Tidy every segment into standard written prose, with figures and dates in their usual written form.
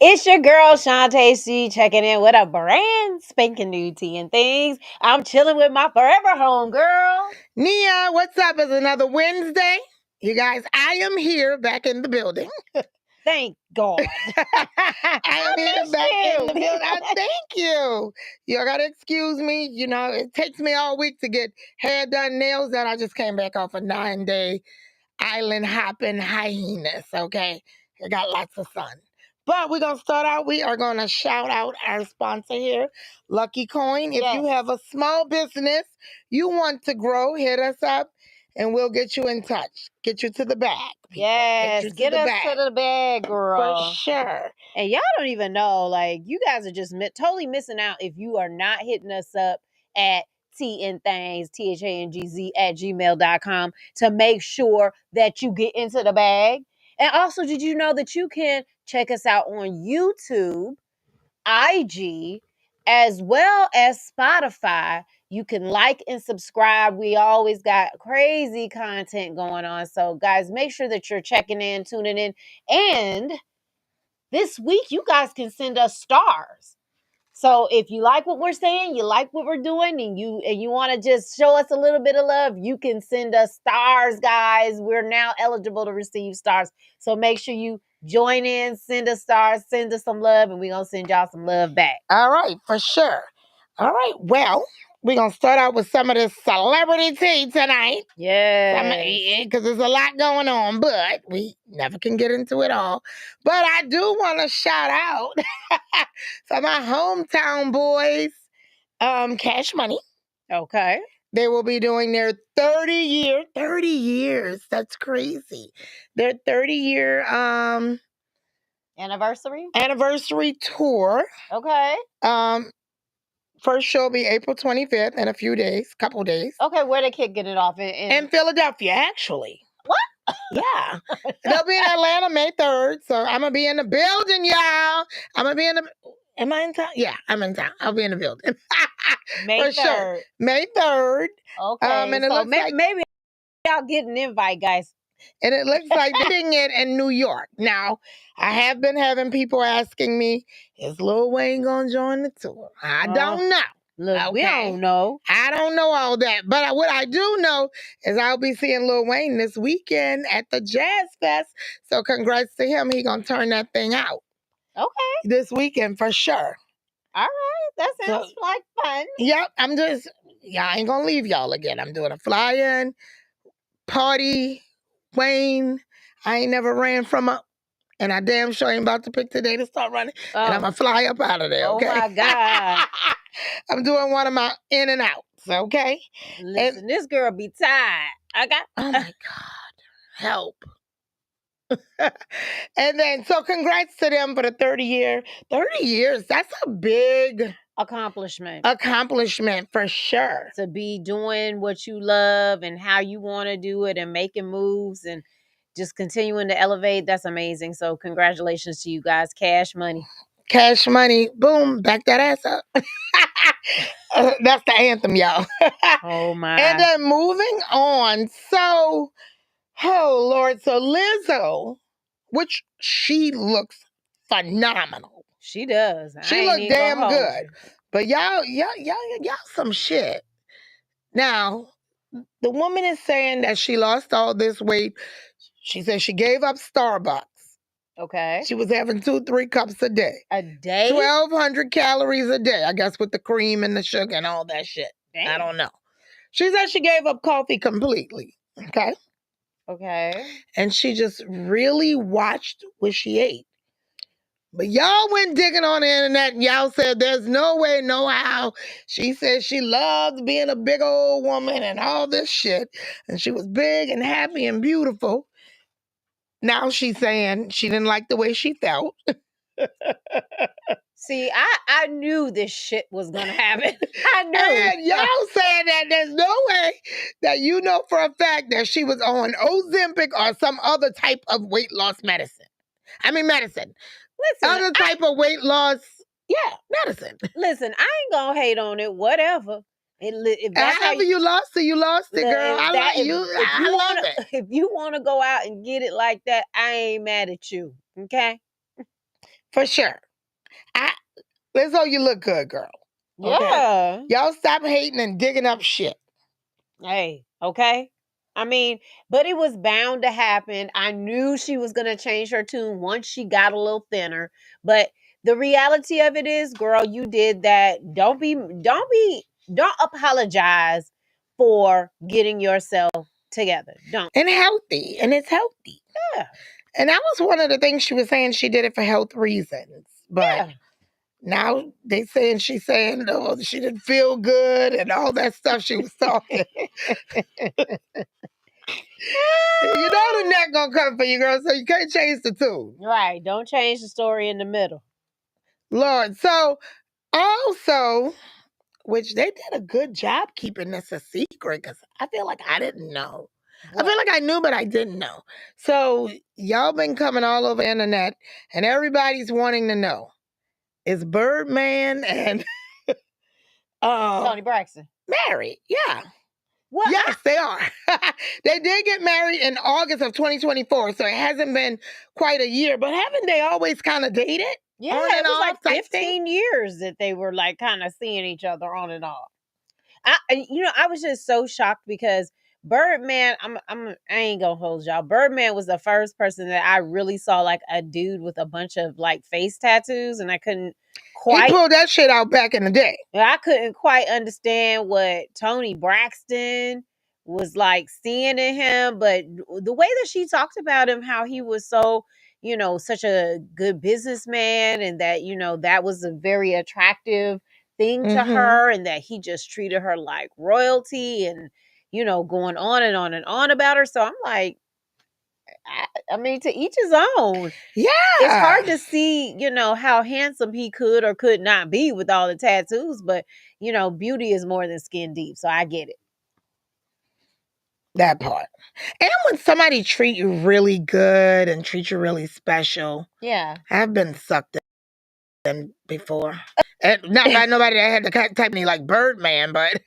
It's your girl Shantae C checking in with a brand spanking new tea and things. I'm chilling with my forever home girl. Nia, what's up? It's another Wednesday. You guys, I am here back in the building. Thank God. I am here missed back you. in the building. Thank you. You gotta excuse me. You know, it takes me all week to get hair done, nails done. I just came back off a 9-day island hopping hiatus, okay? I got lots of sun. But we're going to start out. We are going to shout out our sponsor here, Lucky Coin. If you have a small business you want to grow, hit us up and we'll get you in touch. Get you to the bag. People. Yes, get us to the bag, girl. For sure. And y'all don't even know, like, you guys are just totally missing out if you are not hitting us up at TNThings, THANGZ at gmail.com to make sure that you get into the bag. And also, did you know that you can check us out on YouTube, IG, as well as Spotify? You can like and subscribe. We always got crazy content going on. So, guys, make sure that you're checking in, tuning in. And this week, you guys can send us stars. So if you like what we're saying, you like what we're doing, and you want to just show us a little bit of love, you can send us stars, guys. We're now eligible to receive stars. So make sure you join in, send us stars, send us some love, and we're going to send y'all some love back. All right, for sure. All right, well, we're going to start out with some of this celebrity tea tonight. Yeah. Because there's a lot going on, but we never can get into it all. But I do want to shout out for my hometown boys, Cash Money. Okay. They will be doing their 30 years. That's crazy. Their 30-year anniversary tour. Okay. First show will be April 25th in a few days, couple days. Okay, where they kicking it off? In Philadelphia, actually. What? Yeah. They'll be in Atlanta May 3rd. So I'm going to be in the building, y'all. I'm going to be in the... Am I in town? Yeah, I'm in town. I'll be in the building. May 3rd. Sure. May 3rd. Okay. And it looks like... maybe y'all get an invite, guys. And it looks like they're doing it in New York. Now, I have been having people asking me, is Lil Wayne going to join the tour? I don't know. Look, we don't know. I don't know all that. But what I do know is I'll be seeing Lil Wayne this weekend at the Jazz Fest. So congrats to him. He going to turn that thing out. Okay. This weekend for sure. All right. That sounds like fun. Yep. I ain't going to leave y'all again. I'm doing a fly-in, party, Wayne. I ain't never ran from a... And I damn sure ain't about to pick today to start running. And I'm going to fly up out of there, okay? Oh, my God. I'm doing one of my in and outs, okay? Listen, this girl be tired. Okay? Oh, my God. Help. And then, so congrats to them for the 30 year. 30 years, that's a big... accomplishment for sure. To be doing what you love and how you want to do it and making moves and just continuing to elevate. That's amazing. So congratulations to you guys. Cash Money. Cash Money. Boom. Back that ass up. That's the anthem, y'all. Oh, my. And then moving on. So, oh, Lord. So Lizzo, which she looks phenomenal. She does. She look damn good. But y'all some shit. Now, the woman is saying that she lost all this weight. She said she gave up Starbucks. Okay. She was having 2-3 cups a day. A day? 1,200 calories a day, I guess, with the cream and the sugar and all that shit. Damn. I don't know. She said she gave up coffee completely. Okay? Okay. And she just really watched what she ate. But y'all went digging on the internet and y'all said there's no way, no how. She said she loved being a big old woman and all this shit. And she was big and happy and beautiful. Now she's saying she didn't like the way she felt. See, I knew this shit was going to happen. I knew. And y'all saying that there's no way that you know for a fact that she was on Ozempic or some other type of weight loss medicine. Medicine. Listen, other type of weight loss, medicine. Listen, I ain't going to hate on it, whatever. If that's however you lost it, girl. I love it. If you want to go out and get it like that, I ain't mad at you, okay? For sure. Lizzo, you look good, girl. Okay? Yeah. Y'all stop hating and digging up shit. Hey, okay. I mean, but it was bound to happen. I knew she was gonna change her tune once she got a little thinner. But the reality of it is, girl, you did that. Don't apologize for getting yourself together. Don't. And healthy. And it's healthy. Yeah. And that was one of the things she was saying. She did it for health reasons. But Yeah. now she's saying, oh, she didn't feel good and all that stuff she was talking. You know the neck gonna come for you, girl, so you can't change the tune. Right. Don't change the story in the middle. Lord. So also, which they did a good job keeping this a secret because I feel like I didn't know. What? I feel like I knew, but I didn't know. So y'all been coming all over the internet and everybody's wanting to know. Is Birdman and Tony Braxton married? Yeah. What? Yes, they are. They did get married in August of 2024, so it hasn't been quite a year. But haven't they always kind of dated? Yeah, On it and was off like type thing? 15 years that they were like kind of seeing each other on and off. I was just so shocked because Birdman, I ain't gonna hold y'all. Birdman was the first person that I really saw like a dude with a bunch of like face tattoos, and I couldn't He quite pulled that shit out back in the day. I couldn't quite understand what Tony Braxton was like seeing in him, but the way that she talked about him, how he was so, such a good businessman, and that, that was a very attractive thing to Mm-hmm. her, and that he just treated her like royalty and, going on and on and on about her. So I'm like, I mean, to each his own. Yeah. It's hard to see, how handsome he could or could not be with all the tattoos, but beauty is more than skin deep. So I get it. That part. And when somebody treat you really good and treat you really special, Yeah. I've been sucked in before. And not by nobody that had the type me like Birdman, but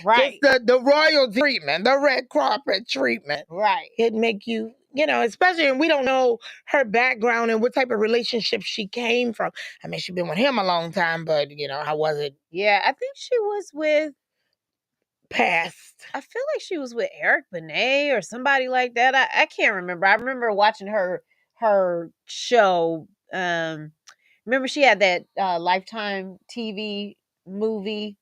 Right. just the royal treatment, the red carpet treatment. Right. It'd make you, especially, and we don't know her background and what type of relationship she came from. I mean, she's been with him a long time, but, how was it Yeah. I think she was with, past? I feel like she was with Eric Benet or somebody like that. I can't remember. I remember watching her show. Remember she had that Lifetime TV movie,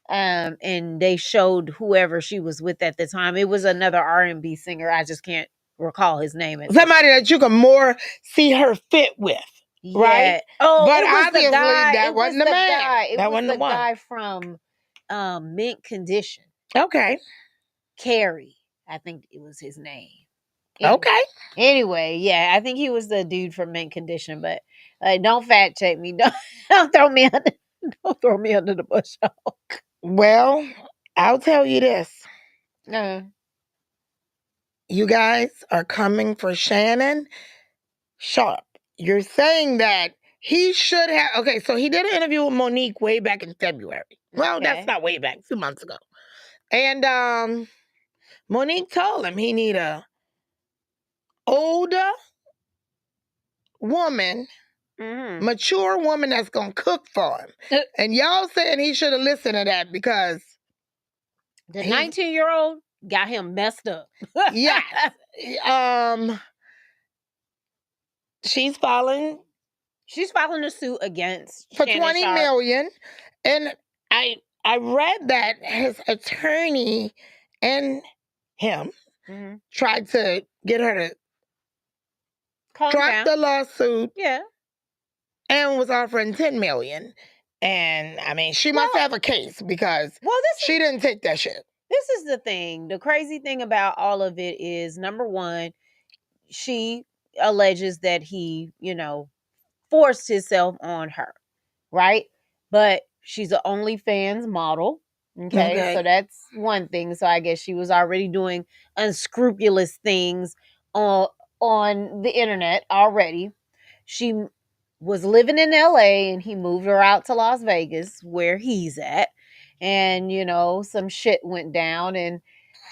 and they showed whoever she was with at the time. It was another R&B singer. I just can't recall his name. Somebody that you can more see her fit with. Yeah. Right? Oh, But it was obviously the guy. that It wasn't was the the man. guy. It That was wasn't the the one. guy from Mint Condition. Okay. Carey, I think it was his name. Okay. Anyway, yeah, I think he was the dude from Mint Condition. But don't fact check me. Don't throw me under. Don't throw me under the bus. Well, I'll tell you this. No. You guys are coming for Shannon Sharpe. You're saying that he should have. Okay, so he did an interview with Monique way back in February. Well, Okay. that's not way back, 2 months ago. And Monique told him he need a older woman, mature woman that's gonna cook for him. And y'all saying he should have listened to that because the 19-year-old got him messed up. Yes. She's filing a suit against for Shannon $20 Sharpe. million. And I read that his attorney and him tried to get her to drop the lawsuit. Yeah. And was offering $10 million. And I mean, she must have a case because she didn't take that shit. This is the thing. The crazy thing about all of it is, number one, she alleges that he, forced himself on her, right? But she's an OnlyFans model. Okay, so that's one thing. So I guess she was already doing unscrupulous things on the internet already. She was living in LA and he moved her out to Las Vegas where he's at. And, some shit went down and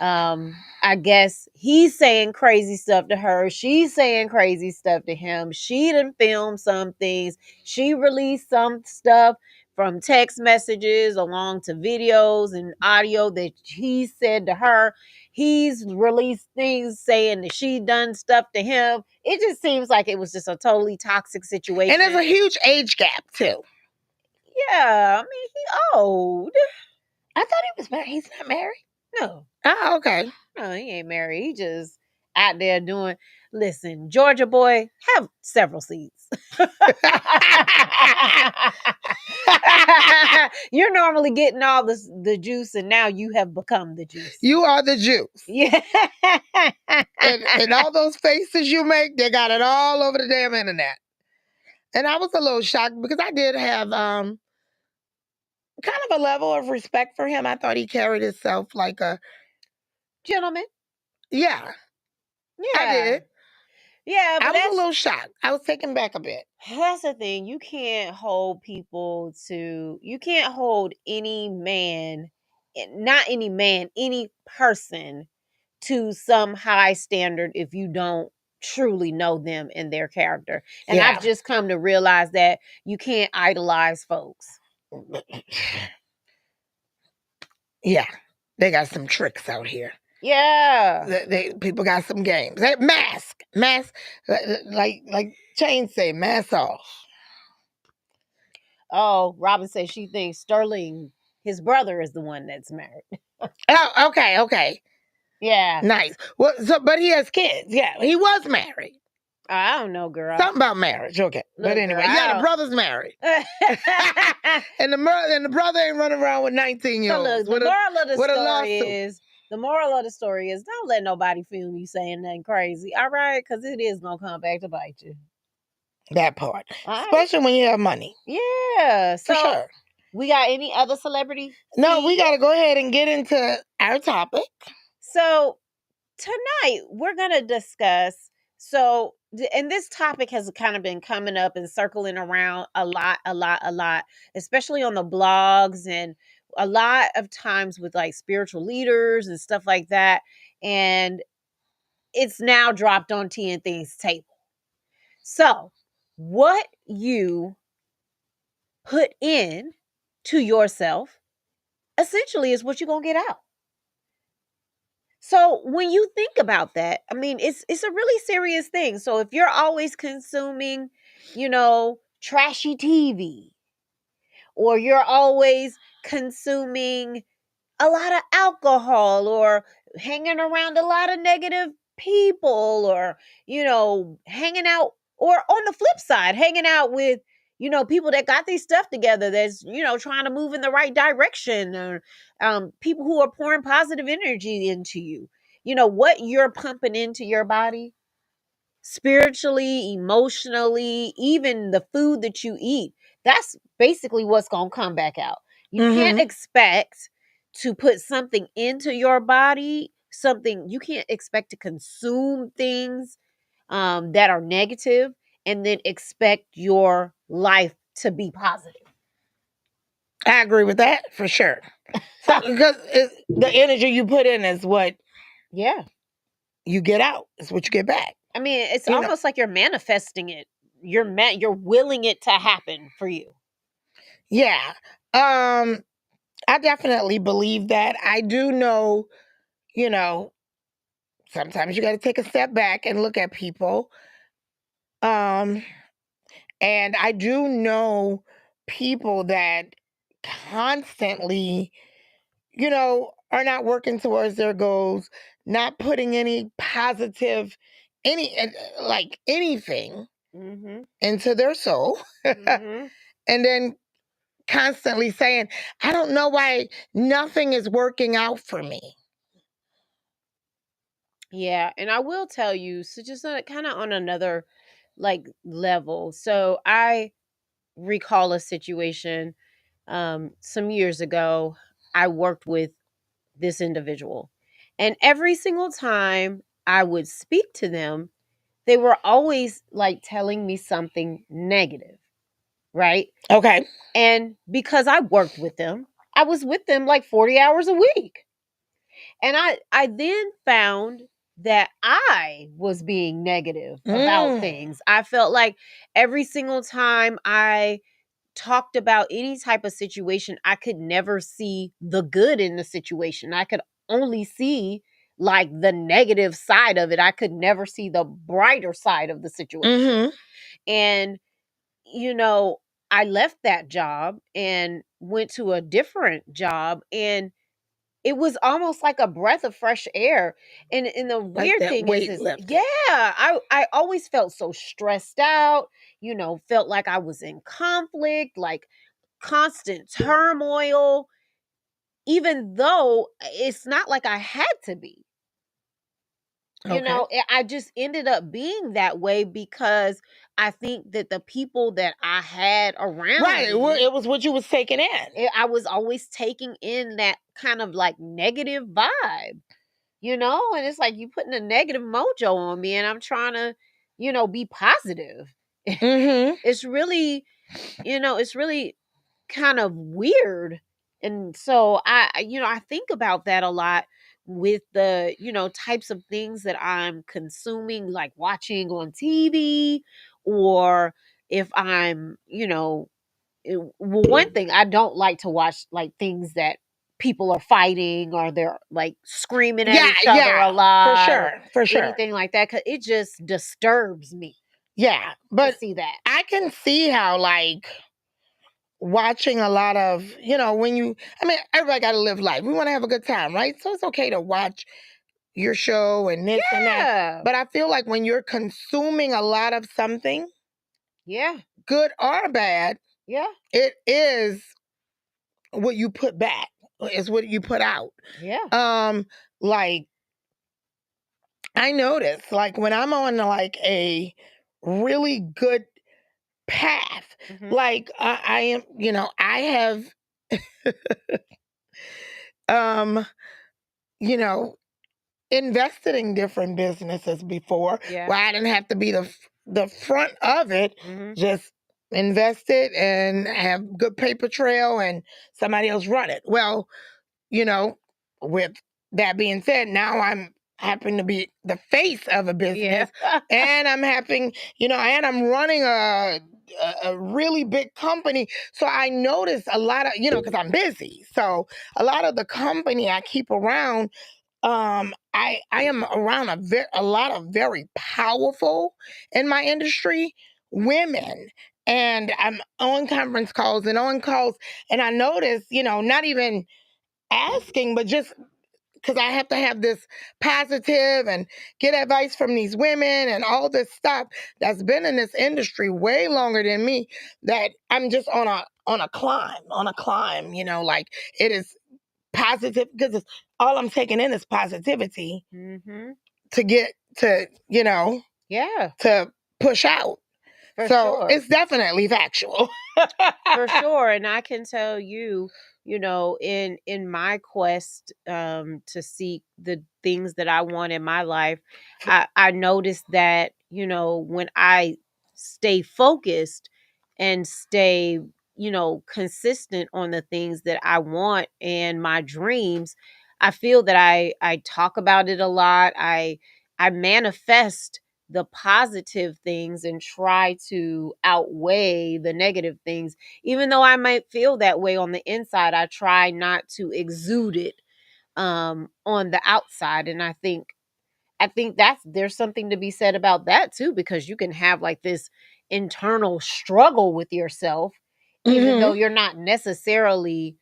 I guess he's saying crazy stuff to her. She's saying crazy stuff to him. She done filmed some things. She released some stuff from text messages along to videos and audio that he said to her. He's released things saying that she done stuff to him. It just seems like it was just a totally toxic situation. And there's a huge age gap too. Yeah, I mean, he old. I thought he was married. He's not married? No. Oh, okay. No, he ain't married. He just out there doing. Listen, Georgia boy, have several seats. You're normally getting all the juice, and now you have become the juice. You are the juice. Yeah. And all those faces you make, they got it all over the damn internet. And I was a little shocked because I did have kind of a level of respect for him. I thought he carried himself like a Gentleman. Yeah. Yeah. I did. Yeah, but I was a little shocked. I was taken back a bit. That's the thing. You can't hold people to, you can't hold any man, not any man, any person to some high standard if you don't truly know them and their character. And Yeah. I've just come to realize that you can't idolize folks. Yeah. They got some tricks out here. Yeah. People got some games. Mask, like Chain say, mask off. Oh, Robin says she thinks Sterling, his brother, is the one that's married. Oh, okay. Yeah. Nice. Well, but he has kids. Yeah, he was married. I don't know, girl. Something about marriage. Okay. Look, But anyway, girl, yeah, the brother's married. and the brother ain't running around with 19-year-olds. So look, the moral of the story is don't let nobody film you saying nothing crazy. All right, because it is gonna come back to bite you. That part. Especially when you have money. Yeah. So for sure. We got any other celebrity? No, we gotta go ahead and get into our topic. So tonight we're gonna discuss, and this topic has kind of been coming up and circling around a lot, especially on the blogs and a lot of times with like spiritual leaders and stuff like that. And it's now dropped on Tea and Things table. So what you put in to yourself essentially is what you're going to get out. So when you think about that, I mean, it's a really serious thing. So if you're always consuming, trashy TV, or you're always consuming a lot of alcohol, or hanging around a lot of negative people, or, hanging out, or on the flip side, hanging out with, people that got these stuff together that's, trying to move in the right direction, or people who are pouring positive energy into you. What you're pumping into your body, spiritually, emotionally, even the food that you eat, that's basically what's going to come back out. You can't expect to put something into your body, you can't expect to consume things that are negative and then expect your life to be positive. I agree with that for sure. Because the energy you put in is what you get out. It's what you get back. I mean, it's almost like you're manifesting it. You're willing it to happen for you. Yeah. I definitely believe that. I do know, sometimes you got to take a step back and look at people. And I do know people that constantly, are not working towards their goals, not putting any positive, anything into their soul. And then constantly saying, I don't know why nothing is working out for me. Yeah, and I will tell you, so just kind of on another level. So I recall a situation some years ago. I worked with this individual, and every single time I would speak to them, they were always telling me something negative, right? Okay. And because I worked with them, I was with them 40 hours a week. And I then found that I was being negative about Mm. things. I felt like every single time I talked about any type of situation, I could never see the good in the situation. I could only see like the negative side of it. I could never see the brighter side of the situation. Mm-hmm. And, you know, I left that job and went to a different job, and it was almost like a breath of fresh air. And the Like weird that thing is, weight lifted. yeah, I always felt so stressed out, felt like I was in conflict, like constant turmoil, even though it's not like I had to be. Okay. I just ended up being that way because I think that the people that I had around Right. me, It was what you was taking in. I was always taking in that kind of like negative vibe, and it's like you putting a negative mojo on me and I'm trying to, be positive. Mm-hmm. It's really, it's really kind of weird. And so I think about that a lot with the, types of things that I'm consuming, like watching on TV, or if I'm, one thing I don't like to watch, like things that people are fighting or they're like screaming at Yeah, each other a yeah, for lot or sure, for sure. anything like that, cuz it just disturbs me Yeah, to but see that. I can see how, like, watching a lot of, everybody got to live life. We want to have a good time, right? So it's okay to watch your show and this and that. Yeah. But I feel like when you're consuming a lot of something, Yeah. good or bad, Yeah. it is what you put back. It's what you put out. Yeah. Like, I notice, like, when I'm on like a really good path, Mhm. like I am, I have, um, you know, invested in different businesses before, Yeah. where I didn't have to be the front of it. Mhm. Just invested and have good paper trail, and somebody else run it. Well, you know, with that being said, now I'm happen to be the face of a Yeah. business, and I'm having, and I'm running a really big company. So I notice a lot of, because I'm busy. So a lot of the company I keep around, I am around a lot of very powerful in my industry women, and I'm on conference calls and on calls, and I notice, not even asking, but just because I have to have this positive and get advice from these women and all this stuff that's been in this industry way longer than me, that I'm just on a climb, like it is positive, because it's all I'm taking in is positivity Mhm. to get to, Yeah. to push out. For So sure. it's definitely factual. For sure. And I can tell you, in my quest to seek the things that I want in my life, I noticed that, when I stay focused and stay, consistent on the things that I want and my dreams, I feel that I talk about it a lot. I manifest the positive things and try to outweigh the negative things. Even though I might feel that way on the inside, I try not to exude it on the outside. And I think there's something to be said about that too, because you can have like this internal struggle with yourself, even though Hmm. you're not necessarily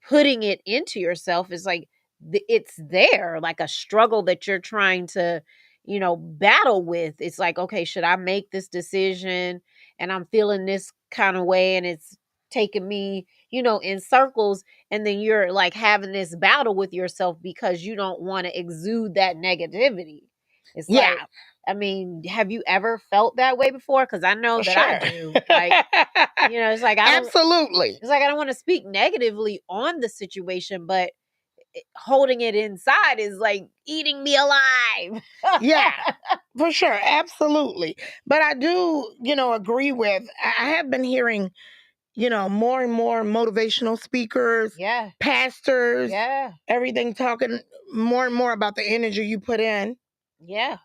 putting it into yourself. It's like it's there, like a struggle that you're trying to, battle with. It's like, okay, should I make this decision? And I'm feeling this kind of way, and it's taking me, in circles, and then you're like having this battle with yourself because you don't want to exude that negativity. It's like, Yeah, I mean, have you ever felt that way before? Because I know for that I sure. do. Like, it's like Absolutely. I don't want to speak negatively on the situation, but holding it inside is like eating me alive. Yeah, for sure. Absolutely. But I do, agree with, I have been hearing more and more motivational speakers, Yeah. pastors, Yeah. everything talking more and more about the energy you put in, Yeah.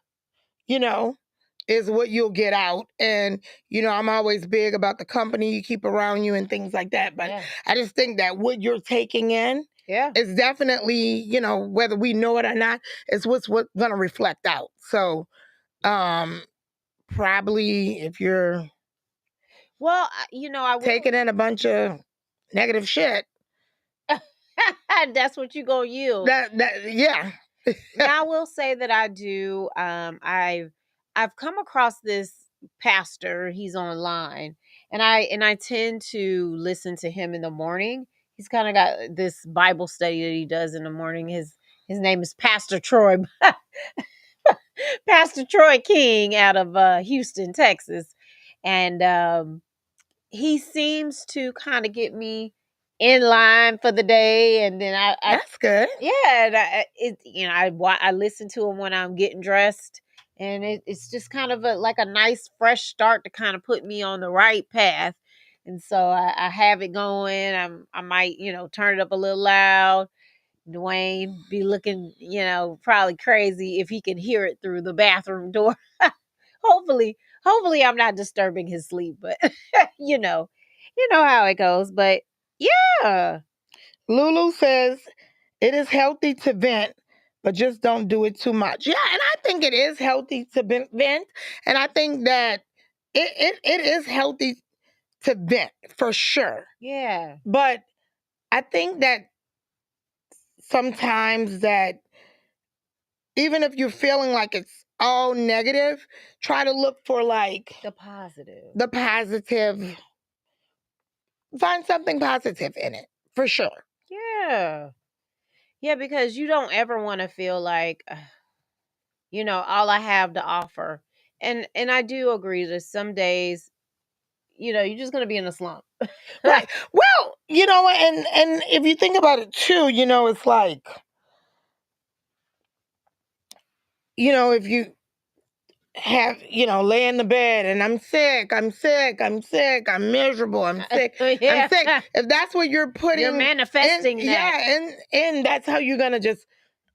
is what you'll get out. And, I'm always big about the company you keep around you and things like that. But Yeah. I just think that what you're taking in Yeah. is definitely, whether we know it or not, is what's going to reflect out. So, probably if you're Well, I will. taking in a bunch of negative shit, That's what you gonna yield. yeah. Now I will say that I do. I've come across this pastor. He's online, and I tend to listen to him in the morning. He's kind of got this Bible study that he does in the morning. His name is Pastor Troy. Pastor Troy King out of Houston, Texas, and he seems to kind of get me in line for the day, and then That's good. yeah, and I listen to him when I'm getting dressed, and it's just kind of like a nice fresh start to kind of put me on the right path. And so I have it going. I might turn it up a little loud. Dwayne be looking probably crazy if he can hear it through the bathroom door. hopefully hopefully I'm not disturbing his sleep, but you know how it goes. But yeah. Lulu says it is healthy to vent, but just don't do it too much. Yeah, and I think it is healthy to vent, and I think that it is healthy to vent for sure. Yeah. But I think that sometimes that even if you're feeling like it's all negative, try to look for like The positive. the positive. Find something positive in it for sure. Yeah. Yeah, because you don't ever want to feel like all I have to offer. And I do agree that some days, you're just going to be in a slump. Right. Well, and if you think about it too, it's like, if you have, lay in the bed and I'm sick, I'm miserable, I'm sick, Yeah. I'm sick. If that's what you're putting You're manifesting in, that. yeah, and that's how you're gonna just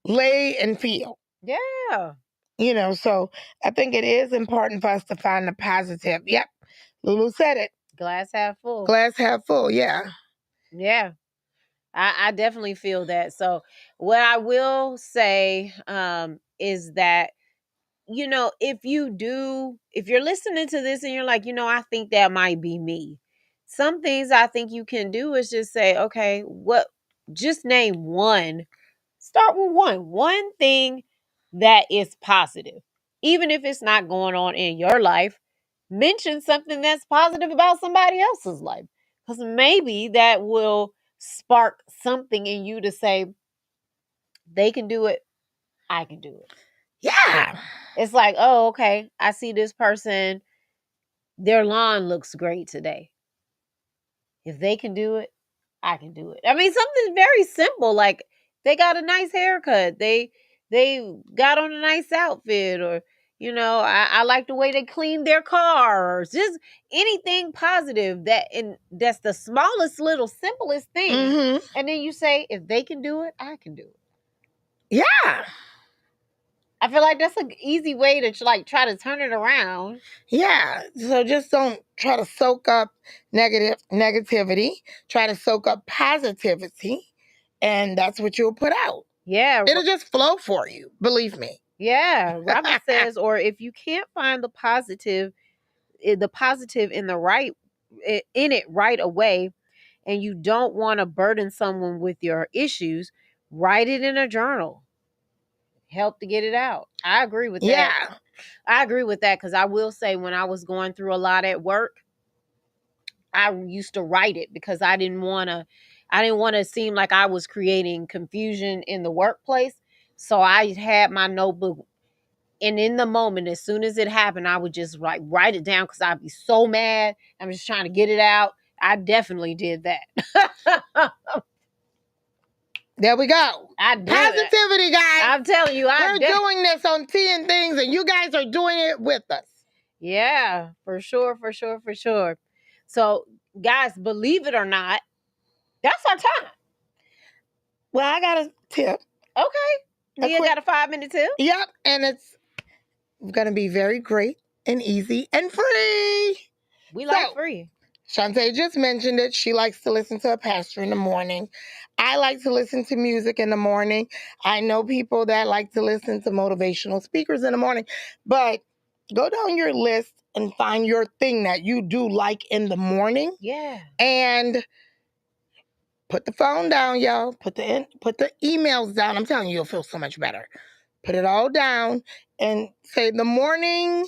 lay and feel. Yeah. So I think it is important for us to find the positive. Yep. Lulu said it. Glass half full. Glass half full, yeah. Yeah. I definitely feel that. So what I will say is that if you're listening to this and you're like, I think that might be me. Some things I think you can do is just say, okay, just name one. Start with one thing that is positive. Even if it's not going on in your life, mention something that's positive about somebody else's life. Because maybe that will spark something in you to say, they can do it, I can do it. Yeah. It's like, oh, okay, I see this person, their lawn looks great today. If they can do it, I can do it. I mean, something very simple, like they got a nice haircut, they got on a nice outfit, or I like the way they clean their cars. Just anything positive that's the smallest little simplest thing. Mm-hmm. And then you say, if they can do it, I can do it. Yeah. I feel like that's an easy way to try to turn it around. Yeah. So just don't try to soak up negativity. Try to soak up positivity, and that's what you'll put out. Yeah. It'll just flow for you. Believe me. Yeah. Robert says, or if you can't find the positive in it right away, and you don't want to burden someone with your issues, write it in a journal. Help to get it out. I agree with that. Yeah. I agree with that, because I will say, when I was going through a lot at work, I used to write it because I didn't want to seem like I was creating confusion in the workplace. So I had my notebook, and in the moment, as soon as it happened, I would just write it down, because I'd be so mad. I'm just trying to get it out. I definitely did that. There we go. Positivity, guys. I'm telling you, we're doing this on Tea and Things, and you guys are doing it with us. Yeah, for sure. So guys, believe it or not, that's our time. Well, I got a tip. Okay. You got a 5-minute tip? Yep. And it's going to be very great and easy and free. We like free. Shantae just mentioned it. She likes to listen to a pastor in the morning. I like to listen to music in the morning. I know people that like to listen to motivational speakers in the morning. But go down your list and find your thing that you do like in the morning. Yeah. And put the phone down, y'all. Put the emails down. I'm telling you, you'll feel so much better. Put it all down and say the morning,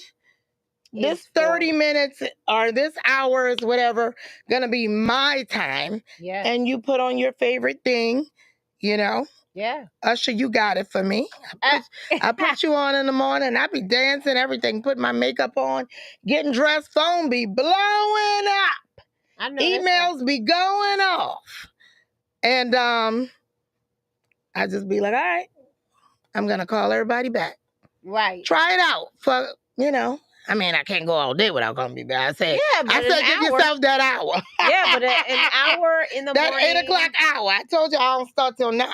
this 30 minutes or this hour is whatever gonna be my time. Yeah. And you put on your favorite thing, you know. Yeah. Usher, you got it for me. I put you on in the morning. I be dancing, everything, put my makeup on, getting dressed, phone be blowing up. I know emails be going off. And I just be like, all right, I'm gonna call everybody back. Right. Try it out for, you know. I mean, I can't go all day without going to be bad. I said, give yourself that hour. Yeah, but an hour in the morning. That 8 o'clock hour. I told you I don't start till 9.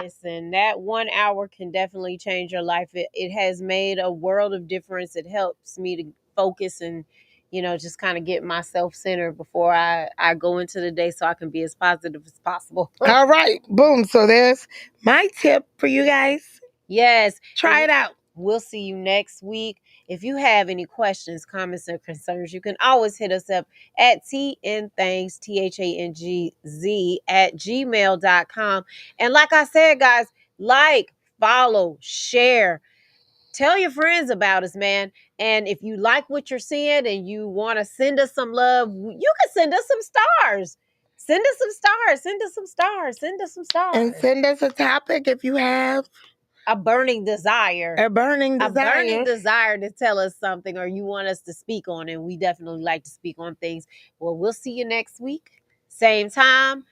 Listen, that 1 hour can definitely change your life. It has made a world of difference. It helps me to focus and, you know, just kind of get myself centered before I go into the day so I can be as positive as possible. All right. Boom. So there's my tip for you guys. Yes. Try it out. We'll see you next week. If you have any questions, comments, or concerns, you can always hit us up at tnthangz, THANGZ, at gmail.com. And like I said, guys, like, follow, share. Tell your friends about us, man. And if you like what you're seeing and you want to send us some love, you can send us some stars. Send us some stars. Send us some stars. Send us some stars. And send us a topic if you have a burning desire. A burning desire to tell us something or you want us to speak on, and we definitely like to speak on things. Well, we'll see you next week. Same time,